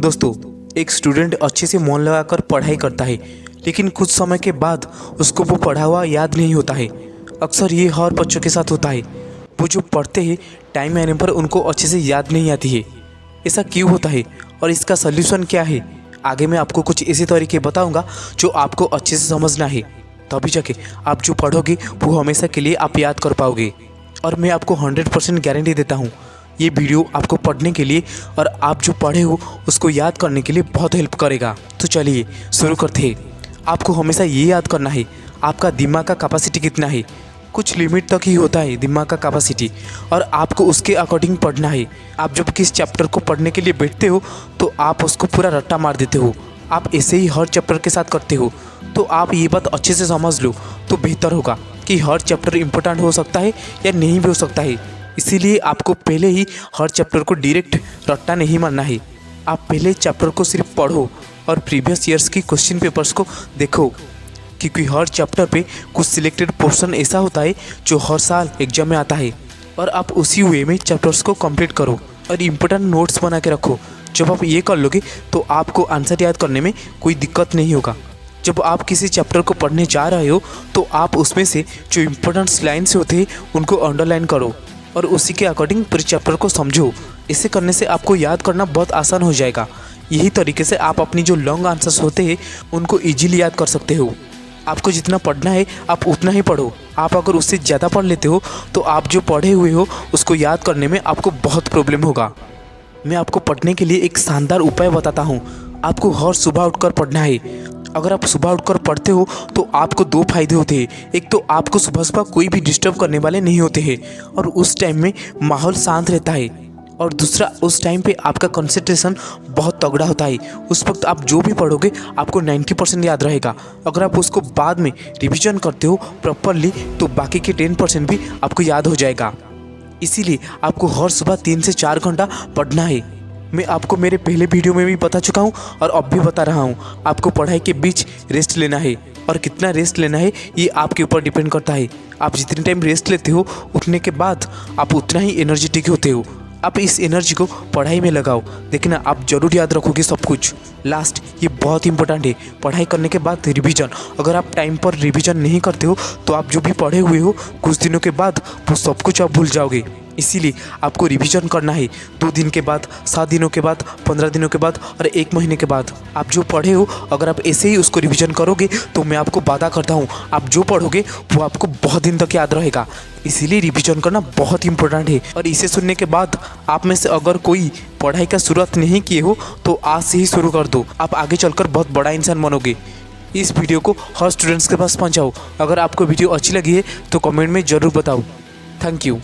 दोस्तों, एक स्टूडेंट अच्छे से मन लगाकर पढ़ाई करता है, लेकिन कुछ समय के बाद उसको वो पढ़ा हुआ याद नहीं होता है। अक्सर ये हर बच्चों के साथ होता है। वो जो पढ़ते हैं टाइम आने पर उनको अच्छे से याद नहीं आती है। ऐसा क्यों होता है और इसका सल्यूशन क्या है? आगे मैं आपको कुछ ऐसे तरीके बताऊंगा जो आपको अच्छे से समझना है, तभी जाके आप जो पढ़ोगे वो हमेशा के लिए आप याद कर पाओगे। और मैं आपको 100% गारंटी देता हूँ, ये वीडियो आपको पढ़ने के लिए और आप जो पढ़े हो उसको याद करने के लिए बहुत हेल्प करेगा। तो चलिए शुरू करते हैं। आपको हमेशा ये याद करना है आपका दिमाग का कैपेसिटी कितना है। कुछ लिमिट तक ही होता है दिमाग का कैपेसिटी, और आपको उसके अकॉर्डिंग पढ़ना है। आप जब किस चैप्टर को पढ़ने के लिए बैठते हो तो आप उसको पूरा रट्टा मार देते हो। आप ऐसे ही हर चैप्टर के साथ करते हो। तो आप ये बात अच्छे से समझ लो तो बेहतर होगा कि हर चैप्टर इम्पोर्टेंट हो सकता है या नहीं भी हो सकता है। इसीलिए आपको पहले ही हर चैप्टर को डायरेक्ट रट्टा नहीं मारना है। आप पहले चैप्टर को सिर्फ पढ़ो और प्रीवियस ईयर्स की क्वेश्चन पेपर्स को देखो, क्योंकि हर चैप्टर पे कुछ सिलेक्टेड पोर्शन ऐसा होता है जो हर साल एग्जाम में आता है। और आप उसी वे में चैप्टर्स को कंप्लीट करो और इम्पोर्टेंट नोट्स बना के रखो। जब आप ये कर लोगे तो आपको आंसर याद करने में कोई दिक्कत नहीं होगा। जब आप किसी चैप्टर को पढ़ने जा रहे हो तो आप उसमें से जो इम्पोर्टेंट लाइन्स होते हैं उनको अंडरलाइन करो और उसी के अकॉर्डिंग पूरे चैप्टर को समझो। इसे करने से आपको याद करना बहुत आसान हो जाएगा। यही तरीके से आप अपनी जो लॉन्ग आंसर्स होते हैं उनको इजीली याद कर सकते हो। आपको जितना पढ़ना है आप उतना ही पढ़ो। आप अगर उससे ज़्यादा पढ़ लेते हो तो आप जो पढ़े हुए हो उसको याद करने में आपको बहुत प्रॉब्लम होगा। मैं आपको पढ़ने के लिए एक शानदार उपाय बताता हूँ। आपको हर सुबह उठकर पढ़ना है। अगर आप सुबह उठकर पढ़ते हो तो आपको दो फायदे होते हैं। एक तो आपको सुबह सुबह कोई भी डिस्टर्ब करने वाले नहीं होते हैं और उस टाइम में माहौल शांत रहता है। और दूसरा, उस टाइम पे आपका कंसंट्रेशन बहुत तगड़ा होता है। उस वक्त आप जो भी पढ़ोगे आपको 90% याद रहेगा। अगर आप उसको बाद में रिवीजन करते हो प्रॉपरली तो बाकी के 10% भी आपको याद हो जाएगा। इसीलिए आपको हर सुबह 3 से 4 घंटा पढ़ना है। मैं आपको मेरे पहले वीडियो में भी बता चुका हूँ और अब भी बता रहा हूँ। आपको पढ़ाई के बीच रेस्ट लेना है, और कितना रेस्ट लेना है ये आपके ऊपर डिपेंड करता है। आप जितने टाइम रेस्ट लेते हो उठने के बाद आप उतना ही एनर्जेटिक होते हो। आप इस एनर्जी को पढ़ाई में लगाओ, देखना आप जरूर याद रखोगे सब कुछ। लास्ट, ये बहुत इंपॉर्टेंट है, पढ़ाई करने के बाद रिवीजन। अगर आप टाइम पर रिवीजन नहीं करते हो तो आप जो भी पढ़े हुए हो कुछ दिनों के बाद वो सब कुछ आप भूल जाओगे। इसीलिए आपको रिवीजन करना है 2 दिन के बाद, 7 दिनों के बाद, 15 दिनों के बाद और 1 महीने के बाद। आप जो पढ़े हो अगर आप ऐसे ही उसको रिवीजन करोगे तो मैं आपको वादा करता हूँ आप जो पढ़ोगे वो आपको बहुत दिन तक याद रहेगा। इसीलिए रिवीजन करना बहुत इंपॉर्टेंट है। और इसे सुनने के बाद आप में से अगर कोई पढ़ाई का शुरुआत नहीं किए हो तो आज से ही शुरू कर दो। आप आगे चलकर बहुत बड़ा इंसान बनोगे। इस वीडियो को हर स्टूडेंट्स के पास पहुँचाओ। अगर आपको वीडियो अच्छी लगी है तो कमेंट में ज़रूर बताओ। Thank you.